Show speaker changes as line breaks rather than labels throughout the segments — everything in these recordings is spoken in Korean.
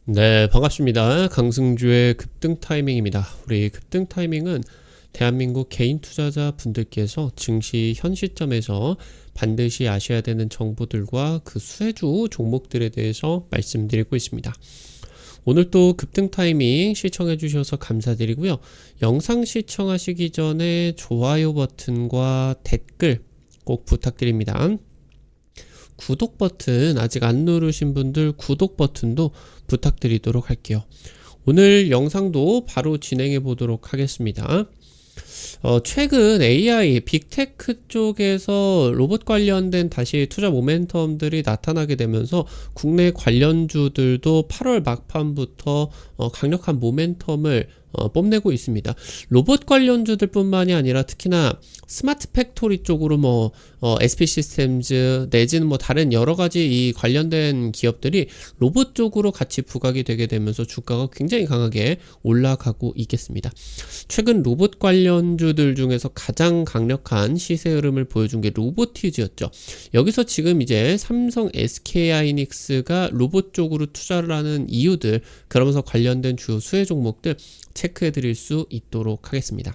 네, 반갑습니다. 강승주의 급등 타이밍입니다. 우리 급등 타이밍은 대한민국 개인 투자자 분들께서 증시 현 시점에서 반드시 아셔야 되는 정보들과 그 수혜주 종목들에 대해서 말씀드리고 있습니다. 오늘 또 급등 타이밍 시청해 주셔서 감사드리고요. 영상 시청하시기 전에 좋아요 버튼과 댓글 꼭 부탁드립니다. 구독 버튼 아직 안 누르신 분들 구독 버튼도 부탁드리도록 할게요. 오늘 영상도 바로 진행해 보도록 하겠습니다. 최근 AI, 빅테크 쪽에서 로봇 관련된 다시 투자 모멘텀들이 나타나게 되면서 국내 관련주들도 8월 막판부터 강력한 모멘텀을 뽐내고 있습니다. 로봇 관련주들 뿐만이 아니라 특히나 스마트 팩토리 쪽으로 SP 시스템즈 내지는 다른 여러 가지 이 관련된 기업들이 로봇 쪽으로 같이 부각이 되게 되면서 주가가 굉장히 강하게 올라가고 있겠습니다. 최근 로봇 관련주들 중에서 가장 강력한 시세 흐름을 보여준 게 로보티즈였죠. 여기서 지금 이제 삼성 SK하이닉스가 로봇 쪽으로 투자를 하는 이유들, 그러면서 관련된 주요 수혜 종목들 체크해 드릴 수 있도록 하겠습니다.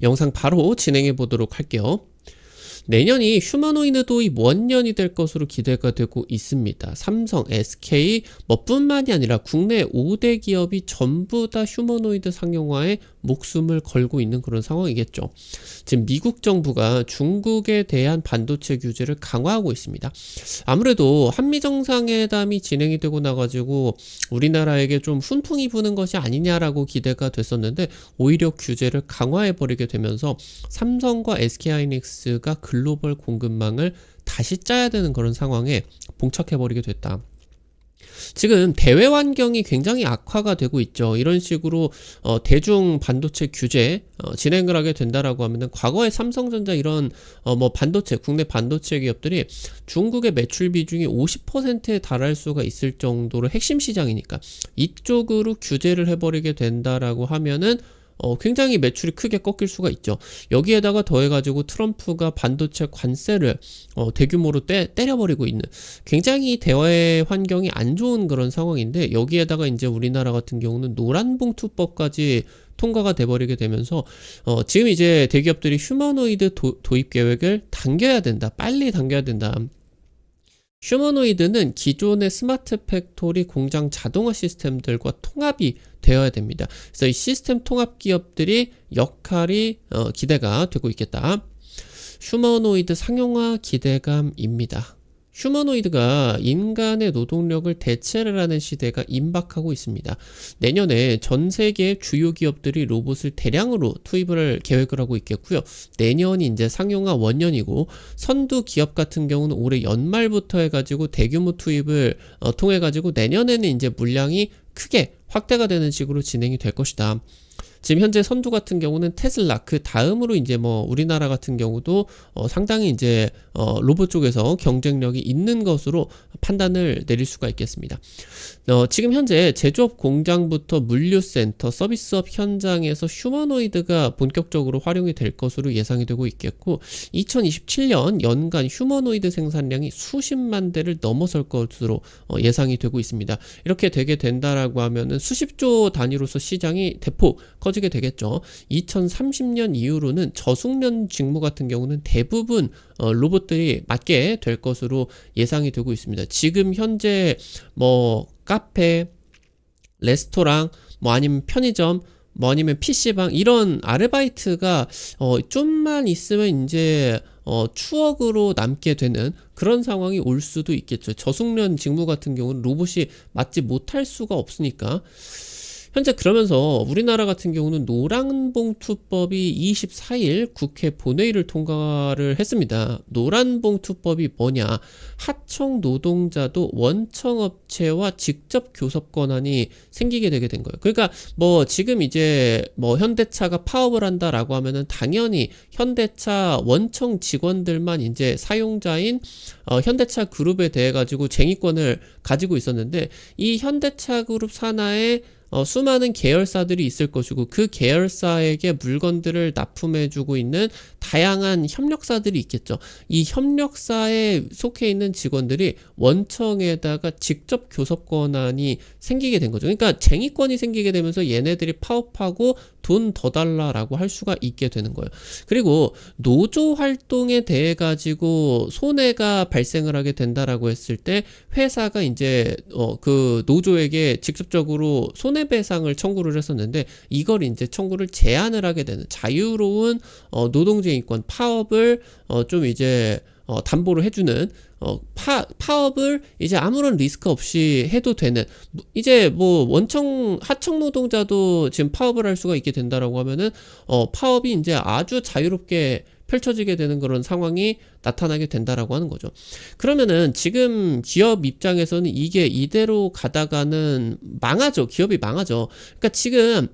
영상 바로 진행해 보도록 할게요. 내년이 휴머노이드 도입 원년이 될 것으로 기대가 되고 있습니다. 삼성, SK 뿐만이 아니라 국내 5대 기업이 전부 다 휴머노이드 상용화에 목숨을 걸고 있는 그런 상황이겠죠. 지금 미국 정부가 중국에 대한 반도체 규제를 강화하고 있습니다. 아무래도 한미정상회담이 진행이 되고 나가지고 우리나라에게 좀 훈풍이 부는 것이 아니냐라고 기대가 됐었는데 오히려 규제를 강화해버리게 되면서 삼성과 SK하이닉스가 글로벌 공급망을 다시 짜야 되는 그런 상황에 봉착해버리게 됐다. 지금 대외 환경이 굉장히 악화가 되고 있죠. 이런 식으로 대중 반도체 규제 진행을 하게 된다라고 하면은 과거에 삼성전자 이런 반도체 국내 반도체 기업들이 중국의 매출 비중이 50%에 달할 수가 있을 정도로 핵심 시장이니까 이쪽으로 규제를 해버리게 된다라고 하면은 굉장히 매출이 크게 꺾일 수가 있죠. 여기에다가 더해가지고 트럼프가 반도체 관세를 대규모로 때려버리고 있는 굉장히 대외 환경이 안 좋은 그런 상황인데, 여기에다가 이제 우리나라 같은 경우는 노란봉투법까지 통과가 돼버리게 되면서 지금 이제 대기업들이 휴머노이드 도입 계획을 당겨야 된다, 빨리 당겨야 된다. 휴머노이드는 기존의 스마트 팩토리 공장 자동화 시스템들과 통합이 되어야 됩니다. 그래서 이 시스템 통합 기업들이 역할이 기대가 되고 있겠다. 휴머노이드 상용화 기대감입니다. 휴머노이드가 인간의 노동력을 대체를 하는 시대가 임박하고 있습니다. 내년에 전 세계 주요 기업들이 로봇을 대량으로 투입을 계획을 하고 있겠고요. 내년이 이제 상용화 원년이고, 선두 기업 같은 경우는 올해 연말부터 해가지고 대규모 투입을 통해 가지고 내년에는 이제 물량이 크게 확대가 되는 식으로 진행이 될 것이다. 지금 현재 선두 같은 경우는 테슬라, 그 다음으로 이제 우리나라 같은 경우도 상당히 이제 로봇 쪽에서 경쟁력이 있는 것으로 판단을 내릴 수가 있겠습니다. 지금 현재 제조업 공장부터 물류센터, 서비스업 현장에서 휴머노이드가 본격적으로 활용이 될 것으로 예상이 되고 있겠고, 2027년 연간 휴머노이드 생산량이 수십만 대를 넘어설 것으로 예상이 되고 있습니다. 이렇게 되게 된다라고 하면은 수십조 단위로서 시장이 대폭 커지게 되겠죠. 2030년 이후로는 저숙련 직무 같은 경우는 대부분 로봇들이 맡게 될 것으로 예상이 되고 있습니다. 지금 현재 카페, 레스토랑, 아니면 편의점, 아니면 PC방 이런 아르바이트가 좀만 있으면 이제 추억으로 남게 되는 그런 상황이 올 수도 있겠죠. 저숙련 직무 같은 경우는 로봇이 맡지 못할 수가 없으니까. 현재 그러면서 우리나라 같은 경우는 노란봉투법이 24일 국회 본회의를 통과를 했습니다. 노란봉투법이 뭐냐? 하청 노동자도 원청업체와 직접 교섭 권한이 생기게 되게 된 거예요. 그러니까 지금 이제 현대차가 파업을 한다라고 하면은 당연히 현대차 원청 직원들만 이제 사용자인 현대차 그룹에 대해 가지고 쟁의권을 가지고 있었는데, 이 현대차 그룹 산하에 수많은 계열사들이 있을 것이고 그 계열사에게 물건들을 납품해주고 있는 다양한 협력사들이 있겠죠. 이 협력사에 속해 있는 직원들이 원청에다가 직접 교섭 권한이 생기게 된 거죠. 그러니까 쟁의권이 생기게 되면서 얘네들이 파업하고 돈 더 달라라고 할 수가 있게 되는 거예요. 그리고 노조 활동에 대해 가지고 손해가 발생을 하게 된다라고 했을 때 회사가 이제 그 노조에게 직접적으로 손해배상을 청구를 했었는데 이걸 이제 청구를 제한을 하게 되는 자유로운 노동쟁의권 파업을 좀 이제 담보를 해주는 파업을 이제 아무런 리스크 없이 해도 되는 이제 뭐 하청 노동자도 지금 파업을 할 수가 있게 된다라고 하면은 파업이 이제 아주 자유롭게 펼쳐지게 되는 그런 상황이 나타나게 된다라고 하는 거죠. 그러면은 지금 기업 입장에서는 이게 이대로 가다가는 망하죠. 기업이 망하죠. 그러니까 지금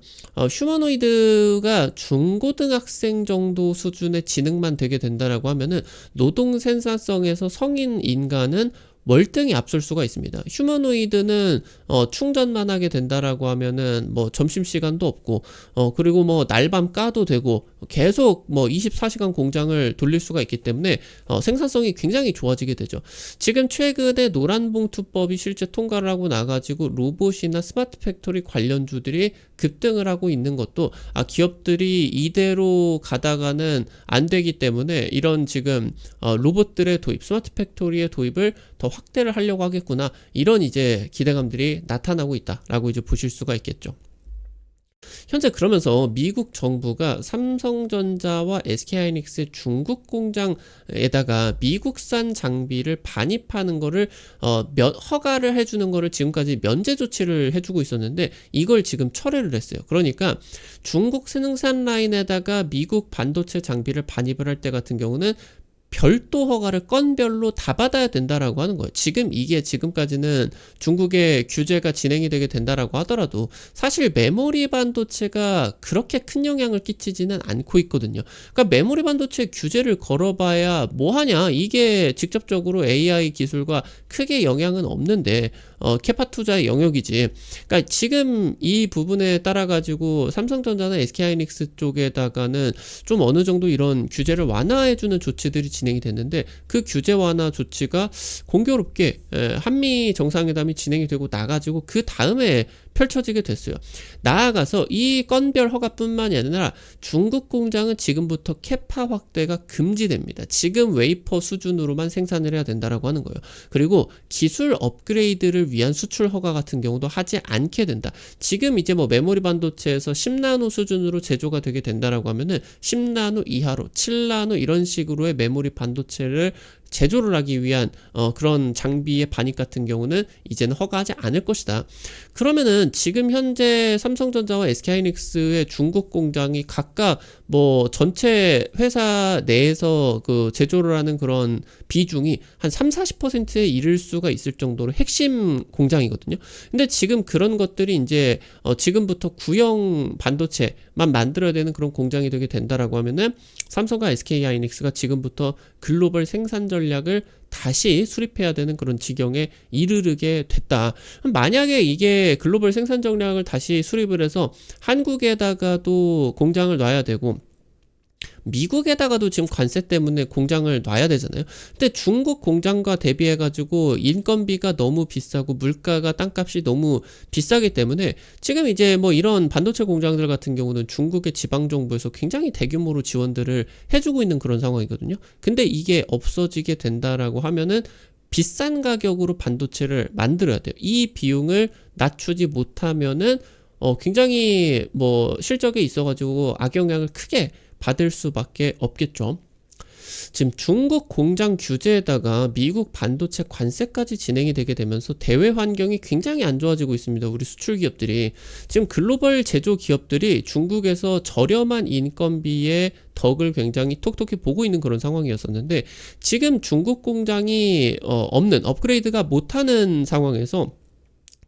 휴머노이드가 중고등학생 정도 수준의 지능만 되게 된다라고 하면은 노동 생산성에서 성인 인간은 월등히 앞설 수가 있습니다. 휴머노이드는 충전만 하게 된다라고 하면은 뭐 점심시간도 없고 그리고 뭐 날밤 까도 되고 계속 뭐 24시간 공장을 돌릴 수가 있기 때문에 생산성이 굉장히 좋아지게 되죠. 지금 최근에 노란봉투법이 실제 통과를 하고 나가지고 로봇이나 스마트 팩토리 관련주들이 급등을 하고 있는 것도 기업들이 이대로 가다가는 안 되기 때문에 이런 지금 로봇들의 도입, 스마트 팩토리의 도입을 더 확대를 하려고 하겠구나, 이런 이제 기대감들이 나타나고 있다라고 이제 보실 수가 있겠죠. 현재 그러면서 미국 정부가 삼성전자와 SK하이닉스의 중국 공장에다가 미국산 장비를 반입하는 거를 허가를 해주는 거를 지금까지 면제 조치를 해주고 있었는데 이걸 지금 철회를 했어요. 그러니까 중국 생산 라인에다가 미국 반도체 장비를 반입을 할 때 같은 경우는 별도 허가를 건별로 다 받아야 된다라고 하는 거예요. 이게 지금까지는 중국의 규제가 진행이 되게 된다라고 하더라도 사실 메모리 반도체가 그렇게 큰 영향을 끼치지는 않고 있거든요. 그러니까 메모리 반도체 규제를 걸어봐야 뭐하냐, 이게 직접적으로 AI 기술과 크게 영향은 없는데 캐파 투자의 영역이지. 그러니까 지금 이 부분에 따라 가지고 삼성전자나 SK하이닉스 쪽에다가는 좀 어느 정도 이런 규제를 완화해주는 조치들이 진행이 됐는데 그 규제 완화 조치가 공교롭게 한미 정상회담이 진행이 되고 나가지고 그 다음에 펼쳐지게 됐어요. 나아가서 이 건별 허가뿐만이 아니라 중국 공장은 지금부터 캐파 확대가 금지됩니다. 지금 웨이퍼 수준으로만 생산을 해야 된다라고 하는 거예요. 그리고 기술 업그레이드를 위한 수출 허가 같은 경우도 하지 않게 된다. 지금 이제 뭐 메모리 반도체에서 10나노 수준으로 제조가 되게 된다라고 하면은 10나노 이하로 7나노 이런 식으로의 메모리 반도체를 제조를 하기 위한 그런 장비의 반입 같은 경우는 이제는 허가하지 않을 것이다. 그러면은 지금 현재 삼성전자와 SK하이닉스의 중국 공장이 각각 뭐 전체 회사 내에서 그 제조를 하는 그런 비중이 한 30-40%에 이를 수가 있을 정도로 핵심 공장이거든요. 근데 지금 그런 것들이 이제 지금부터 구형 반도체만 만들어야 되는 그런 공장이 되게 된다라고 하면은 삼성과 SK하이닉스가 지금부터 글로벌 생산 전략을 다시 수립해야 되는 그런 지경에 이르게 됐다. 만약에 이게 글로벌 생산 전략을 다시 수립을 해서 한국에다가도 공장을 놔야 되고 미국에다가도 지금 관세 때문에 공장을 놔야 되잖아요. 근데 중국 공장과 대비해가지고 인건비가 너무 비싸고 물가가 땅값이 너무 비싸기 때문에 지금 이제 뭐 이런 반도체 공장들 같은 경우는 중국의 지방정부에서 굉장히 대규모로 지원들을 해주고 있는 그런 상황이거든요. 근데 이게 없어지게 된다라고 하면은 비싼 가격으로 반도체를 만들어야 돼요. 이 비용을 낮추지 못하면은 굉장히 뭐 실적에 있어가지고 악영향을 크게 받을 수밖에 없겠죠. 지금 중국 공장 규제에다가 미국 반도체 관세까지 진행이 되게 되면서 대외 환경이 굉장히 안 좋아지고 있습니다. 우리 수출 기업들이 지금 글로벌 제조 기업들이 중국에서 저렴한 인건비의 덕을 굉장히 톡톡히 보고 있는 그런 상황이었었는데 지금 중국 공장이 없는, 업그레이드가 못하는 상황에서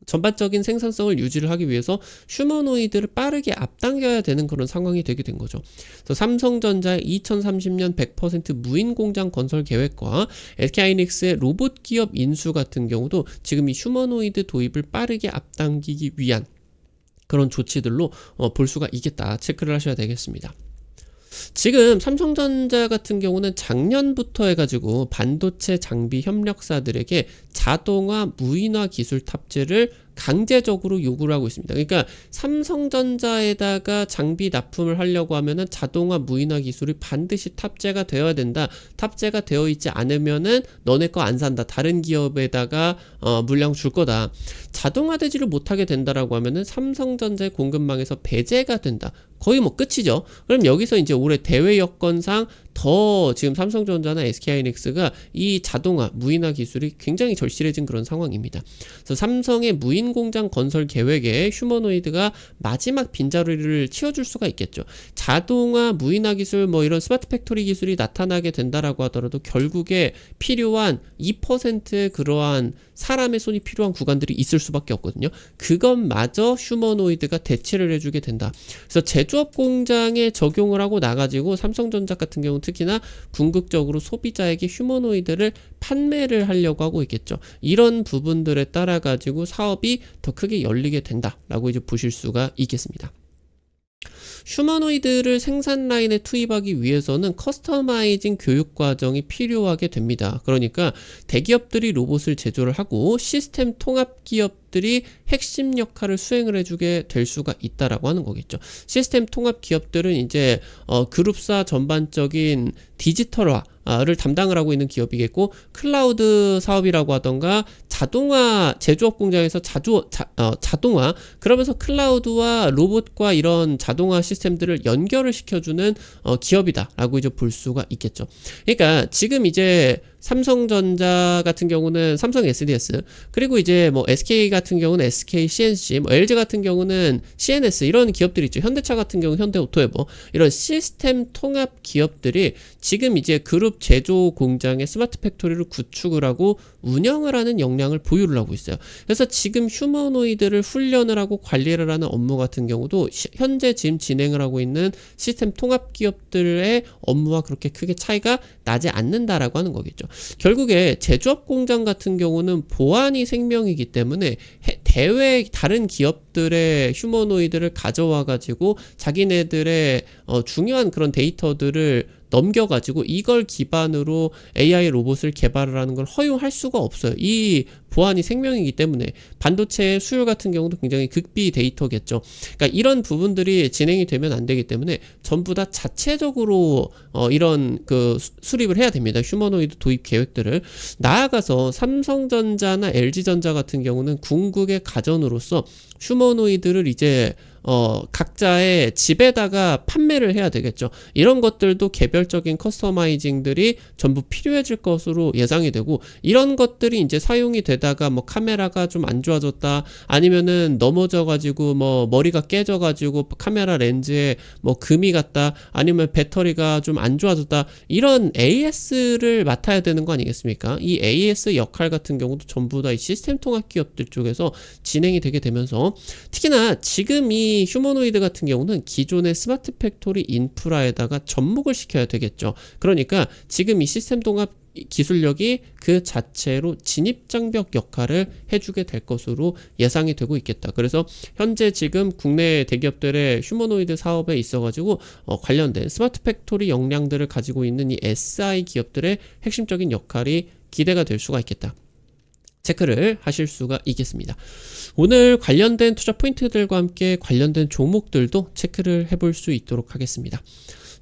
전반적인 생산성을 유지를 하기 위해서 휴머노이드를 빠르게 앞당겨야 되는 그런 상황이 되게 된 거죠. 그래서 삼성전자의 2030년 100% 무인 공장 건설 계획과 SK하이닉스의 로봇 기업 인수 같은 경우도 지금 이 휴머노이드 도입을 빠르게 앞당기기 위한 그런 조치들로 볼 수가 있겠다. 체크를 하셔야 되겠습니다. 지금 삼성전자 같은 경우는 작년부터 해가지고 반도체 장비 협력사들에게 자동화 무인화 기술 탑재를 강제적으로 요구를 하고 있습니다. 그러니까 삼성전자에다가 장비 납품을 하려고 하면은 자동화 무인화 기술이 반드시 탑재가 되어야 된다. 탑재가 되어 있지 않으면은 너네 거 안 산다. 다른 기업에다가 물량 줄 거다. 자동화되지를 못하게 된다라고 하면은 삼성전자의 공급망에서 배제가 된다. 거의 뭐 끝이죠. 그럼 여기서 이제 올해 대외 여건상 더 지금 삼성전자나 SK하이닉스가 이 자동화 무인화 기술이 굉장히 절실해진 그런 상황입니다. 그래서 삼성의 무인 공장 건설 계획에 휴머노이드가 마지막 빈자리를 채워줄 수가 있겠죠. 자동화 무인화 기술 뭐 이런 스마트 팩토리 기술이 나타나게 된다라고 하더라도 결국에 필요한 2%의 그러한 사람의 손이 필요한 구간들이 있을 수밖에 없거든요. 그것마저 휴머노이드가 대체를 해주게 된다. 그래서 제조업 공장에 적용을 하고 나가지고 삼성전자 같은 경우 특히나 궁극적으로 소비자에게 휴머노이드를 판매를 하려고 하고 있겠죠. 이런 부분들에 따라 가지고 사업이 더 크게 열리게 된다라고 이제 보실 수가 있겠습니다. 휴머노이드를 생산 라인에 투입하기 위해서는 커스터마이징 교육 과정이 필요하게 됩니다. 그러니까 대기업들이 로봇을 제조를 하고 시스템 통합 기업들이 핵심 역할을 수행을 해주게 될 수가 있다라고 하는 거겠죠. 시스템 통합 기업들은 이제 그룹사 전반적인 디지털화를 담당을 하고 있는 기업이겠고, 클라우드 사업이라고 하던가 자동화 제조업 공장에서 자동화, 그러면서 클라우드와 로봇과 이런 자동화 시스템들을 연결을 시켜주는 기업이다라고 이제 볼 수가 있겠죠. 그러니까 지금 이제 삼성전자 같은 경우는 삼성 SDS, 그리고 이제 뭐 SK 같은 경우는 SK CNC, 뭐 LG 같은 경우는 CNS, 이런 기업들이 있죠. 현대차 같은 경우는 현대오토에버, 이런 시스템 통합 기업들이 지금 이제 그룹 제조 공장의 스마트 팩토리를 구축을 하고 운영을 하는 역량을 보유를 하고 있어요. 그래서 지금 휴머노이드를 훈련을 하고 관리를 하는 업무 같은 경우도 현재 지금 진행을 하고 있는 시스템 통합 기업들의 업무와 그렇게 크게 차이가 나지 않는다라고 하는 거겠죠. 결국에 제조업 공장 같은 경우는 보안이 생명이기 때문에 대외 다른 기업들의 휴머노이드를 가져와 가지고 자기네들의 중요한 그런 데이터들을 넘겨가지고 이걸 기반으로 AI 로봇을 개발을 하는 걸 허용할 수가 없어요. 이 보안이 생명이기 때문에 반도체 수요 같은 경우도 굉장히 극비 데이터겠죠. 그러니까 이런 부분들이 진행이 되면 안 되기 때문에 전부 다 자체적으로 이런 그 수립을 해야 됩니다. 휴머노이드 도입 계획들을. 나아가서 삼성전자나 LG전자 같은 경우는 궁극의 가전으로서 휴머노이드를 이제 각자의 집에다가 판매를 해야 되겠죠. 이런 것들도 개별적인 커스터마이징들이 전부 필요해질 것으로 예상이 되고, 이런 것들이 이제 사용이 되다가 뭐 카메라가 좀 안 좋아졌다, 아니면은 넘어져가지고 뭐 머리가 깨져가지고 카메라 렌즈에 뭐 금이 갔다, 아니면 배터리가 좀 안 좋아졌다, 이런 AS를 맡아야 되는 거 아니겠습니까? 이 AS 역할 같은 경우도 전부 다 이 시스템 통합 기업들 쪽에서 진행이 되게 되면서, 특히나 지금 이 휴머노이드 같은 경우는 기존의 스마트 팩토리 인프라에다가 접목을 시켜야 되겠죠. 그러니까 지금 이 시스템 통합 기술력이 그 자체로 진입장벽 역할을 해주게 될 것으로 예상이 되고 있겠다. 그래서 현재 지금 국내 대기업들의 휴머노이드 사업에 있어가지고 관련된 스마트 팩토리 역량들을 가지고 있는 이 SI 기업들의 핵심적인 역할이 기대가 될 수가 있겠다. 체크를 하실 수가 있겠습니다. 오늘 관련된 투자 포인트들과 함께 관련된 종목들도 체크를 해볼 수 있도록 하겠습니다.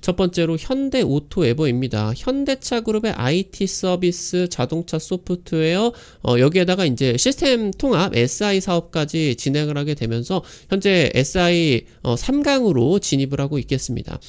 첫 번째로 현대오토에버입니다. 현대차 그룹의 IT 서비스, 자동차 소프트웨어, 여기에다가 이제 시스템 통합 SI 사업까지 진행을 하게 되면서 현재 SI 3강으로 진입을 하고 있겠습니다.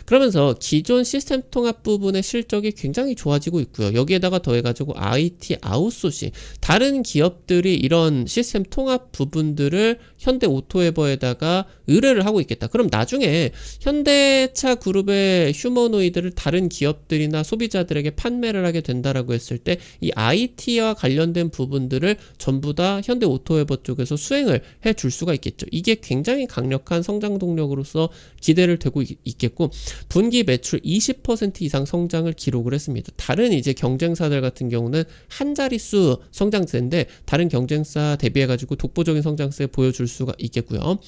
그러면서 기존 시스템 통합 부분의 실적이 굉장히 좋아지고 있고요. 여기에다가 더해가지고 IT 아웃소싱, 다른 기업들이 이런 시스템 통합 부분들을 현대오토에버에다가 의뢰를 하고 있겠다. 그럼 나중에 현대차 그룹의 휴머노이드를 다른 기업들이나 소비자들에게 판매를 하게 된다라고 했을 때 이 IT와 관련된 부분들을 전부 다 현대오토에버 쪽에서 수행을 해줄 수가 있겠죠. 이게 굉장히 강력한 성장 동력으로서 기대를 되고 있겠고, 분기 매출 20% 이상 성장을 기록을 했습니다. 다른 이제 경쟁사들 같은 경우는 한 자릿수 성장세인데 다른 경쟁사 대비해가지고 독보적인 성장세 보여줄 수가 있겠고요.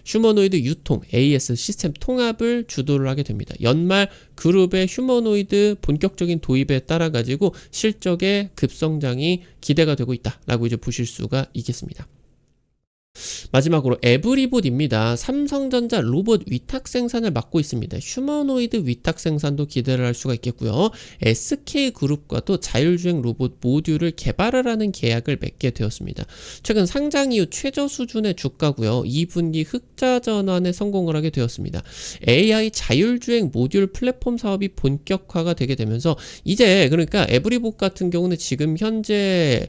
휴머노이드 유통 AS 시스템 통합을 주도를 하게 됩니다. 연말 그룹의 휴머노이드 본격적인 도입에 따라 가지고 실적의 급성장이 기대가 되고 있다라고 이제 보실 수가 있겠습니다. 마지막으로 에브리봇입니다. 삼성전자 로봇 위탁 생산을 맡고 있습니다. 휴머노이드 위탁 생산도 기대를 할 수가 있겠고요. SK그룹과도 자율주행 로봇 모듈을 개발을 하는 계약을 맺게 되었습니다. 최근 상장 이후 최저 수준의 주가고요. 2분기 흑자 전환에 성공을 하게 되었습니다. AI 자율주행 모듈 플랫폼 사업이 본격화가 되게 되면서 이제 그러니까 에브리봇 같은 경우는 지금 현재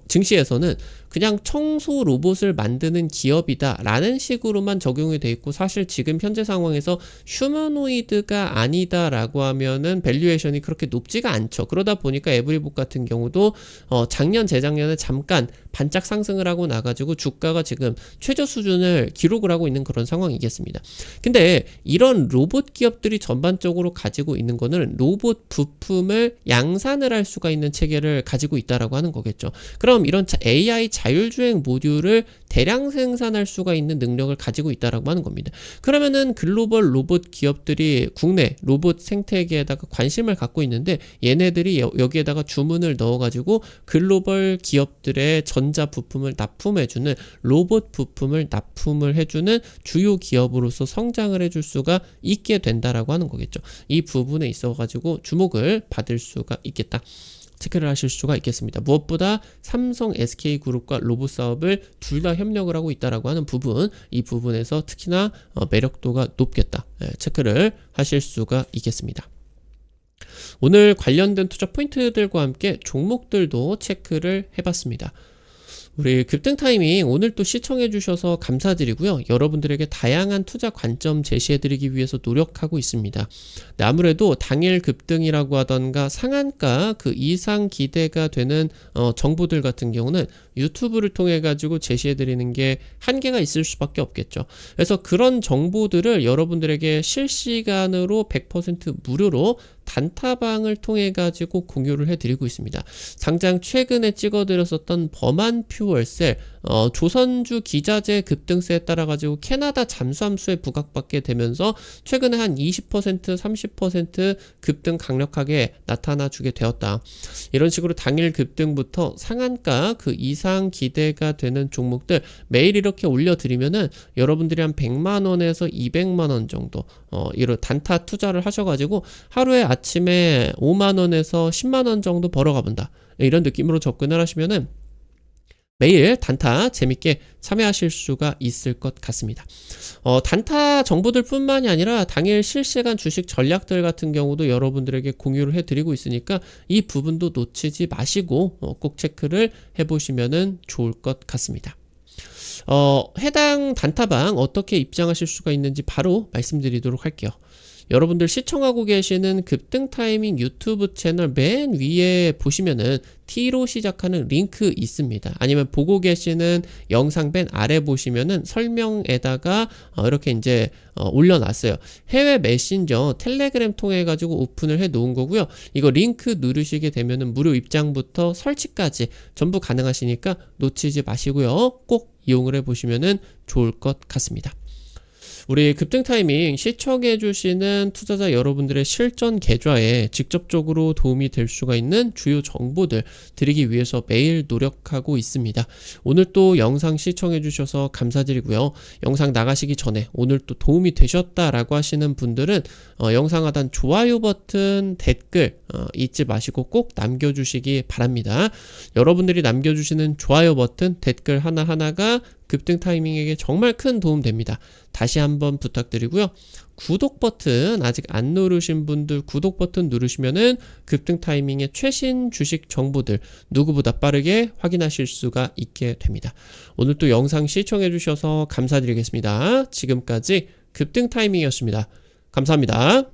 증시에서는 그냥 청소 로봇을 만드는 기업이다 라는 식으로만 적용이 돼 있고, 사실 지금 현재 상황에서 휴머노이드가 아니다 라고 하면은 밸류에이션이 그렇게 높지가 않죠. 그러다 보니까 에브리봇 같은 경우도 작년 재작년에 잠깐 반짝 상승을 하고 나가지고 주가가 지금 최저 수준을 기록을 하고 있는 그런 상황이겠습니다. 근데 이런 로봇 기업들이 전반적으로 가지고 있는 거는 로봇 부품을 양산을 할 수가 있는 체계를 가지고 있다라고 하는 거겠죠. 그럼 이런 AI 자율주행 모듈을 대량 생산할 수가 있는 능력을 가지고 있다라고 하는 겁니다. 그러면은 글로벌 로봇 기업들이 국내 로봇 생태계에다가 관심을 갖고 있는데, 얘네들이 여기에다가 주문을 넣어가지고 글로벌 기업들의 전자 부품을 납품해주는, 로봇 부품을 납품을 해주는 주요 기업으로서 성장을 해줄 수가 있게 된다라고 하는 거겠죠. 이 부분에 있어가지고 주목을 받을 수가 있겠다, 체크를 하실 수가 있겠습니다. 무엇보다 삼성 SK그룹과 로봇 사업을 둘 다 협력을 하고 있다라고 하는 부분, 이 부분에서 특히나 매력도가 높겠다, 체크를 하실 수가 있겠습니다. 오늘 관련된 투자 포인트들과 함께 종목들도 체크를 해봤습니다. 우리 급등 타이밍 오늘 또 시청해 주셔서 감사드리고요. 여러분들에게 다양한 투자 관점 제시해 드리기 위해서 노력하고 있습니다. 네, 아무래도 당일 급등이라고 하던가 상한가 그 이상 기대가 되는 정보들 같은 경우는 유튜브를 통해 가지고 제시해 드리는 게 한계가 있을 수밖에 없겠죠. 그래서 그런 정보들을 여러분들에게 실시간으로 100% 무료로 단타방을 통해 가지고 공유를 해드리고 있습니다. 당장 최근에 찍어드렸었던 범한 퓨얼셀, 조선주 기자재 급등세에 따라 가지고 캐나다 잠수함수에 부각받게 되면서 최근에 한 20% 30% 급등 강력하게 나타나주게 되었다. 이런 식으로 당일 급등부터 상한가 그 이상 기대가 되는 종목들 매일 이렇게 올려드리면은 여러분들이 한 100만원에서 200만원 정도 이런 단타 투자를 하셔가지고 하루에 아침에 5만원에서 10만원 정도 벌어가 본다, 이런 느낌으로 접근을 하시면은 매일 단타 재밌게 참여하실 수가 있을 것 같습니다. 단타 정보들 뿐만이 아니라 당일 실시간 주식 전략들 같은 경우도 여러분들에게 공유를 해드리고 있으니까 이 부분도 놓치지 마시고 꼭 체크를 해보시면 좋을 것 같습니다. 해당 단타방 어떻게 입장하실 수가 있는지 바로 말씀드리도록 할게요. 여러분들 시청하고 계시는 급등 타이밍 유튜브 채널 맨 위에 보시면은 T로 시작하는 링크 있습니다. 아니면 보고 계시는 영상 맨 아래 보시면은 설명에다가 이렇게 이제 올려놨어요. 해외 메신저 텔레그램 통해 가지고 오픈을 해 놓은 거고요. 이거 링크 누르시게 되면은 무료 입장부터 설치까지 전부 가능하시니까 놓치지 마시고요. 꼭 이용을 해 보시면은 좋을 것 같습니다. 우리 급등 타이밍 시청해주시는 투자자 여러분들의 실전 계좌에 직접적으로 도움이 될 수가 있는 주요 정보들 드리기 위해서 매일 노력하고 있습니다. 오늘 또 영상 시청해주셔서 감사드리고요. 영상 나가시기 전에 오늘 또 도움이 되셨다라고 하시는 분들은 영상 하단 좋아요 버튼, 댓글 잊지 마시고 꼭 남겨주시기 바랍니다. 여러분들이 남겨주시는 좋아요 버튼, 댓글 하나하나가 급등 타이밍에게 정말 큰 도움 됩니다. 다시 한번 부탁드리고요. 구독 버튼 아직 안 누르신 분들 구독 버튼 누르시면은 급등 타이밍의 최신 주식 정보들 누구보다 빠르게 확인하실 수가 있게 됩니다. 오늘 또 영상 시청해 주셔서 감사드리겠습니다. 지금까지 급등 타이밍이었습니다. 감사합니다.